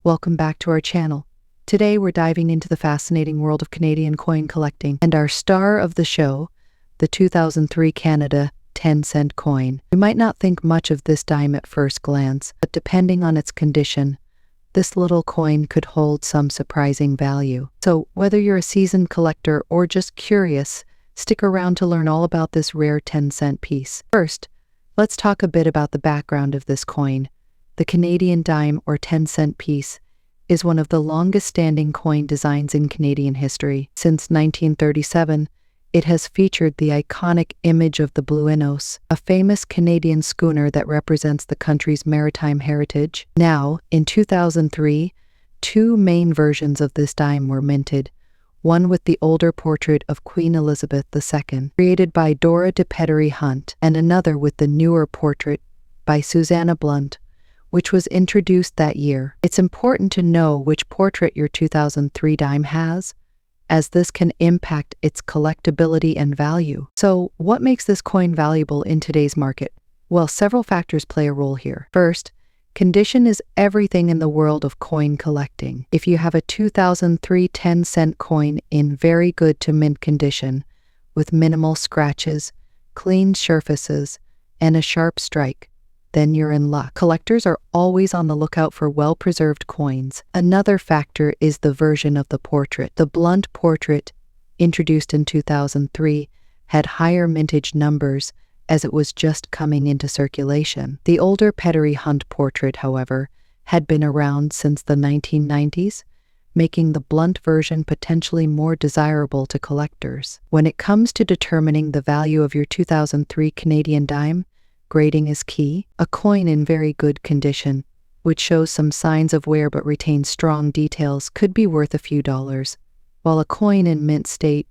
Welcome back to our channel. Today we're diving into the fascinating world of Canadian coin collecting, and our star of the show, the 2003 Canada 10-cent coin. You might not think much of this dime at first glance, but depending on its condition, this little coin could hold some surprising value. So whether you're a seasoned collector or just curious, stick around to learn all about this rare 10-cent piece. First, let's talk a bit about the background of this coin. The Canadian dime or 10-cent piece is one of the longest-standing coin designs in Canadian history. Since 1937, it has featured the iconic image of the Bluenos, a famous Canadian schooner that represents the country's maritime heritage. Now, in 2003, two main versions of this dime were minted, one with the older portrait of Queen Elizabeth II, created by Dora de Pedery Hunt, and another with the newer portrait by Susanna Blunt, which was introduced that year. It's important to know which portrait your 2003 dime has, as this can impact its collectability and value. So, what makes this coin valuable in today's market? Well, several factors play a role here. First, condition is everything in the world of coin collecting. If you have a 2003 10-cent coin in very good to mint condition, with minimal scratches, clean surfaces, and a sharp strike, then you're in luck. Collectors are always on the lookout for well-preserved coins. Another factor is the version of the portrait. The Blunt portrait, introduced in 2003, had higher mintage numbers as it was just coming into circulation. The older Pedery Hunt portrait, however, had been around since the 1990s, making the Blunt version potentially more desirable to collectors. When it comes to determining the value of your 2003 Canadian dime, grading is key. A coin in very good condition, which shows some signs of wear but retains strong details, could be worth a few dollars, while a coin in mint state,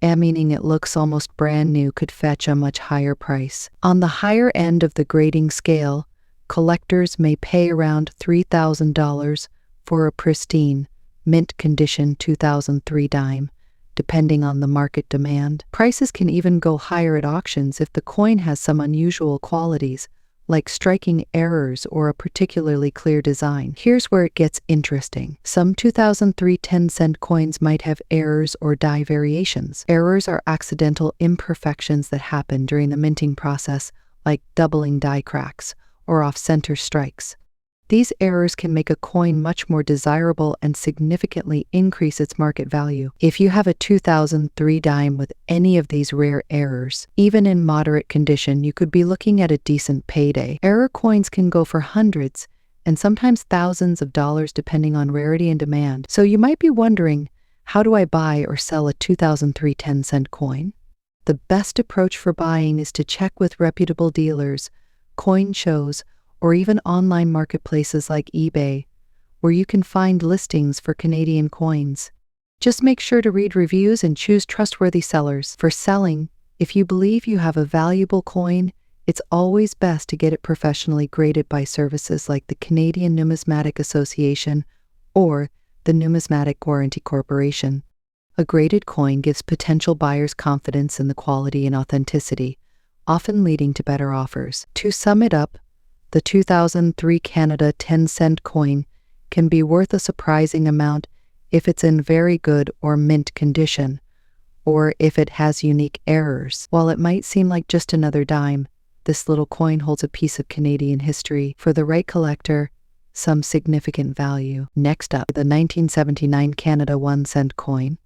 meaning it looks almost brand new, could fetch a much higher price. On the higher end of the grading scale, collectors may pay around $3,000 for a pristine, mint condition 2003 dime, depending on the market demand. Prices can even go higher at auctions if the coin has some unusual qualities, like striking errors or a particularly clear design. Here's where it gets interesting. Some 2003 10-cent coins might have errors or die variations. Errors are accidental imperfections that happen during the minting process, like doubling die cracks or off-center strikes. These errors can make a coin much more desirable and significantly increase its market value. If you have a 2003 dime with any of these rare errors, even in moderate condition, you could be looking at a decent payday. Error coins can go for hundreds and sometimes thousands of dollars depending on rarity and demand. So you might be wondering, how do I buy or sell a 2003 10-cent coin? The best approach for buying is to check with reputable dealers, coin shows, or even online marketplaces like eBay, where you can find listings for Canadian coins. Just make sure to read reviews and choose trustworthy sellers. For selling, if you believe you have a valuable coin, it's always best to get it professionally graded by services like the Canadian Numismatic Association or the Numismatic Warranty Corporation. A graded coin gives potential buyers confidence in the quality and authenticity, often leading to better offers. To sum it up, the 2003 Canada 10-cent coin can be worth a surprising amount if it's in very good or mint condition, or if it has unique errors. While it might seem like just another dime, this little coin holds a piece of Canadian history. For the right collector, some significant value. Next up, the 1979 Canada 1-cent coin.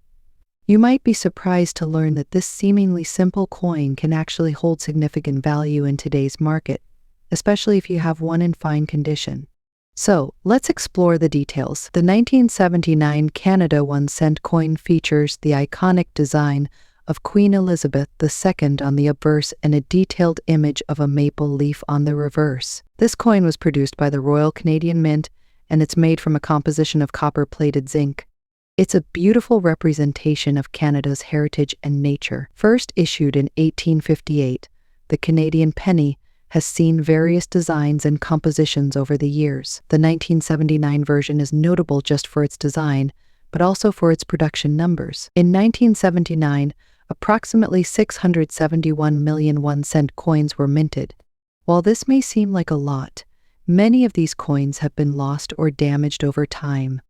You might be surprised to learn that this seemingly simple coin can actually hold significant value in today's market, especially if you have one in fine condition. So, let's explore the details. The 1979 Canada 1-cent coin features the iconic design of Queen Elizabeth II on the obverse and a detailed image of a maple leaf on the reverse. This coin was produced by the Royal Canadian Mint, and it's made from a composition of copper-plated zinc. It's a beautiful representation of Canada's heritage and nature. First issued in 1858, the Canadian penny has seen various designs and compositions over the years. The 1979 version is notable just for its design, but also for its production numbers. In 1979, approximately 671 million 1-cent coins were minted. While this may seem like a lot, Many of these coins have been lost or damaged over time.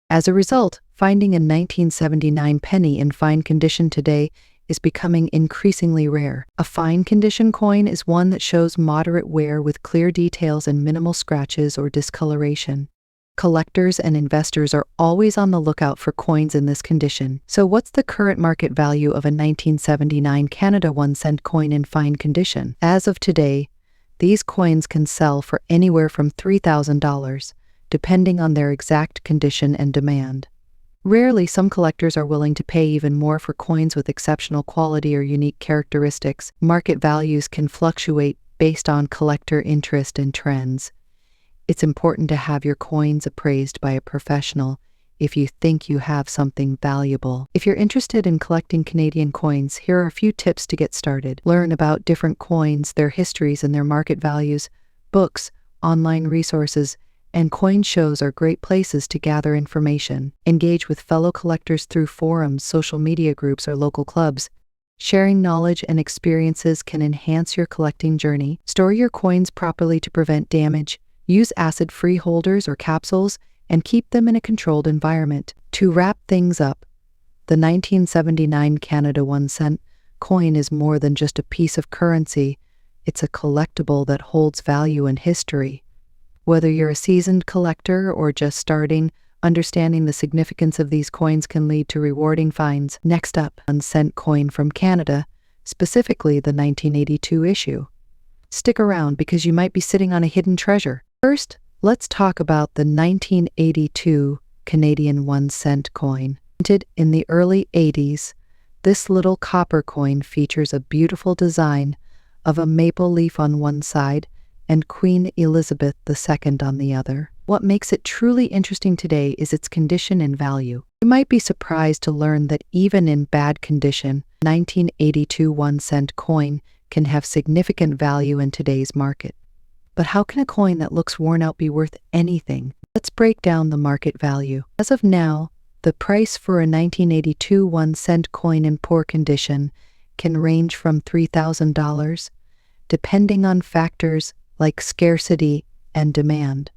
As a result, finding a 1979 penny in fine condition today is becoming increasingly rare. A fine condition coin is one that shows moderate wear with clear details and minimal scratches or discoloration. Collectors and investors are always on the lookout for coins in this condition. So what's the current market value of a 1979 Canada 1 cent coin in fine condition? As of today, these coins can sell for anywhere from $3,000, depending on their exact condition and demand. Rarely, some collectors are willing to pay even more for coins with exceptional quality or unique characteristics. Market values can fluctuate based on collector interest and trends. It's important to have your coins appraised by a professional if you think you have something valuable. If you're interested in collecting Canadian coins, here are a few tips to get started. Learn about different coins, their histories, and their market values. Books, online resources, and coin shows are great places to gather information. Engage with fellow collectors through forums, social media groups, or local clubs. Sharing knowledge and experiences can enhance your collecting journey. Store your coins properly to prevent damage. Use acid-free holders or capsules and keep them in a controlled environment. To wrap things up, the 1979 Canada 1 cent coin is more than just a piece of currency. It's a collectible that holds value and history. Whether you're a seasoned collector or just starting, understanding the significance of these coins can lead to rewarding finds. Next up, 1 cent coin from Canada, specifically the 1982 issue. Stick around because you might be sitting on a hidden treasure. First, let's talk about the 1982 Canadian 1 cent coin. Minted in the early 80s, this little copper coin features a beautiful design of a maple leaf on one side and Queen Elizabeth II on the other. What makes it truly interesting today is its condition and value. You might be surprised to learn that even in bad condition, 1982 1 cent coin can have significant value in today's market. But how can a coin that looks worn out be worth anything? Let's break down the market value. As of now, the price for a 1982 1 cent coin in poor condition can range from $3,000, depending on factors like scarcity and demand.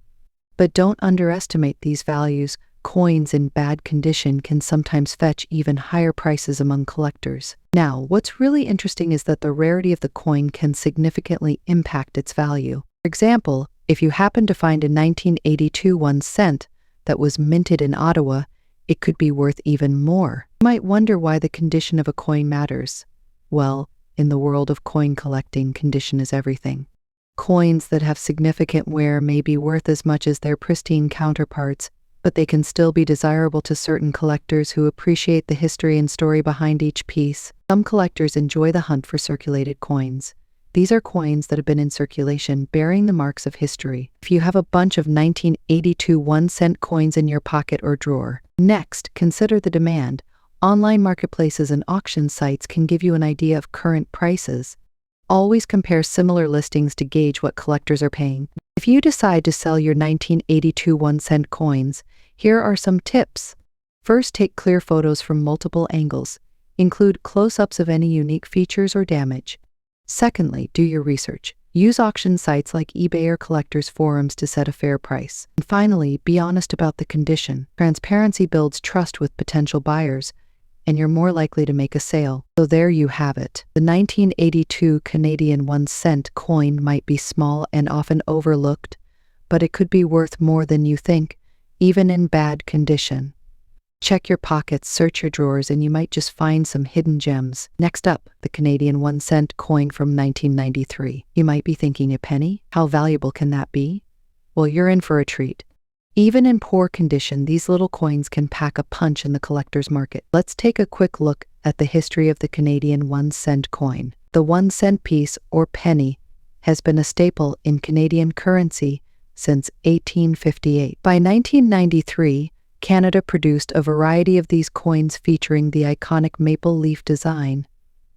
But don't underestimate these values. Coins in bad condition can sometimes fetch even higher prices among collectors. Now, what's really interesting is that the rarity of the coin can significantly impact its value. For example, if you happen to find a 1982 1 cent that was minted in Ottawa, it could be worth even more. You might wonder why the condition of a coin matters. Well, in the world of coin collecting, condition is everything. Coins that have significant wear may be worth as much as their pristine counterparts, but they can still be desirable to certain collectors who appreciate the history and story behind each piece. Some collectors enjoy the hunt for circulated coins. These are coins that have been in circulation, bearing the marks of history. If you have a bunch of 1982 1 cent coins in your pocket or drawer. Next, consider the demand. Online marketplaces and auction sites can give you an idea of current prices. Always compare similar listings to gauge what collectors are paying. If you decide to sell your 1982 1 cent coins, here are some tips. First, take clear photos from multiple angles. Include close-ups of any unique features or damage. Secondly, do your research. Use auction sites like eBay or collectors' forums to set a fair price. And finally, be honest about the condition. Transparency builds trust with potential buyers, and you're more likely to make a sale. So there you have it. The 1982 Canadian 1 cent coin might be small and often overlooked, but it could be worth more than you think, even in bad condition. Check your pockets, search your drawers, and you might just find some hidden gems. Next up, the Canadian 1 cent coin from 1993. You might be thinking, a penny? How valuable can that be? Well, you're in for a treat. Even in poor condition, these little coins can pack a punch in the collector's market. Let's take a quick look at the history of the Canadian 1 cent coin. The 1 cent piece, or penny, has been a staple in Canadian currency since 1858. By 1993, Canada produced a variety of these coins featuring the iconic maple leaf design.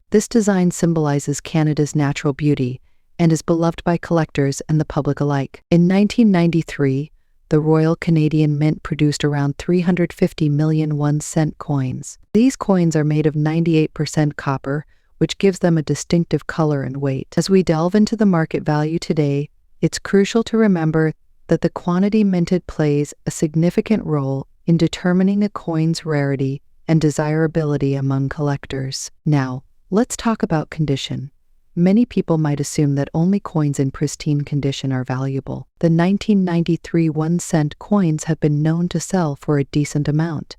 This design symbolizes Canada's natural beauty and is beloved by collectors and the public alike. In 1993, the Royal Canadian Mint produced around 350 million 1 cent coins. These coins are made of 98% copper, which gives them a distinctive color and weight. As we delve into the market value today, It's crucial to remember that the quantity minted plays a significant role in determining a coin's rarity and desirability among collectors. Now, let's talk about condition. Many people might assume that only coins in pristine condition are valuable. The 1993 1-cent coins have been known to sell for a decent amount,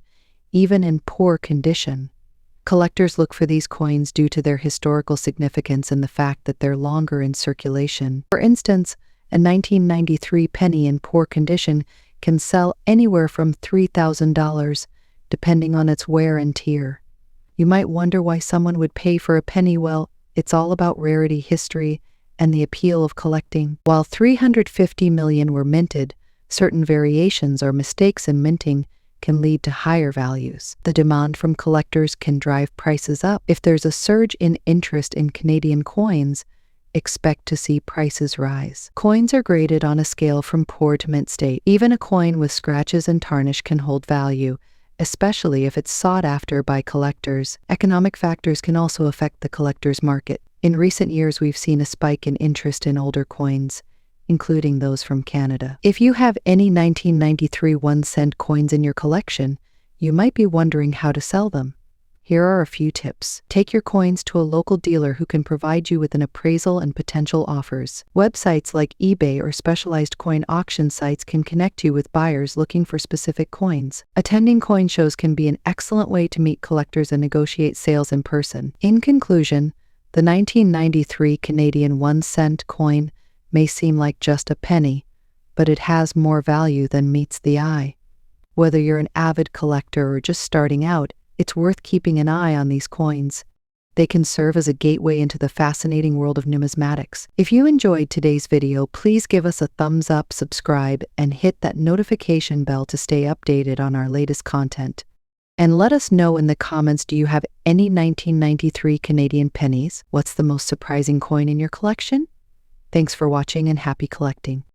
even in poor condition. Collectors look for these coins due to their historical significance and the fact that they're longer in circulation. For instance, a 1993 penny in poor condition can sell anywhere from $3,000, depending on its wear and tear. You might wonder why someone would pay for a penny. Well, it's all about rarity, history, and the appeal of collecting. While 350 million were minted, certain variations or mistakes in minting can lead to higher values. The demand from collectors can drive prices up. If there's a surge in interest in Canadian coins, expect to see prices rise. Coins are graded on a scale from poor to mint state. Even a coin with scratches and tarnish can hold value, especially if it's sought after by collectors. Economic factors can also affect the collector's market. In recent years, we've seen a spike in interest in older coins, including those from Canada. If you have any 1993 1-cent coins in your collection, you might be wondering how to sell them. Here are a few tips. Take your coins to a local dealer who can provide you with an appraisal and potential offers. Websites like eBay or specialized coin auction sites can connect you with buyers looking for specific coins. Attending coin shows can be an excellent way to meet collectors and negotiate sales in person. In conclusion, the 1993 Canadian 1-cent coin may seem like just a penny, but it has more value than meets the eye. Whether you're an avid collector or just starting out, it's worth keeping an eye on these coins. They can serve as a gateway into the fascinating world of numismatics. If you enjoyed today's video, please give us a thumbs up, subscribe, and hit that notification bell to stay updated on our latest content. And let us know in the comments, do you have any 1993 Canadian pennies? What's the most surprising coin in your collection? Thanks for watching and happy collecting.